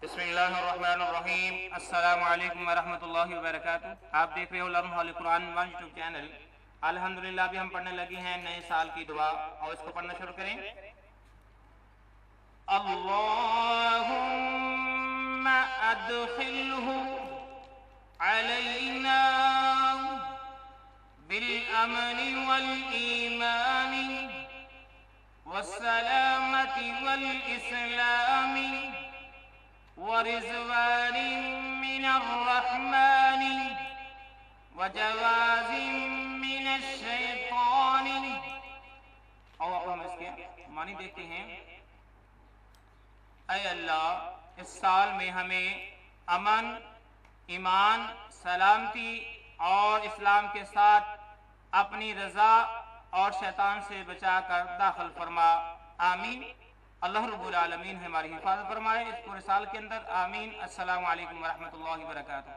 بسم اللہ الرحمن الرحیم۔ السلام علیکم ورحمۃ اللہ وبرکاتہ۔ آپ دیکھ رہے ہو لرن ہال قرآن ون یوٹیوب چینل۔ الحمدللہ ابھی ہم پڑھنے لگے ہیں نئے سال کی دعا، اور اس کو پڑھنا شروع کریں۔ اللہم ادخلہ علینا بالامن والایمان والسلامة والاسلام ورضوان من الرحمن وجواز من الشیطان۔ اور ہم اس کے معنی دیکھتے ہیں۔ اے اللہ، اس سال میں ہمیں امن، ایمان، سلامتی اور اسلام کے ساتھ اپنی رضا اور شیطان سے بچا کر داخل فرما، آمین۔ اللہ رب العالمین ہماری حفاظت فرمائے اس پورے سال کے اندر، آمین۔ السلام علیکم ورحمۃ اللہ وبرکاتہ۔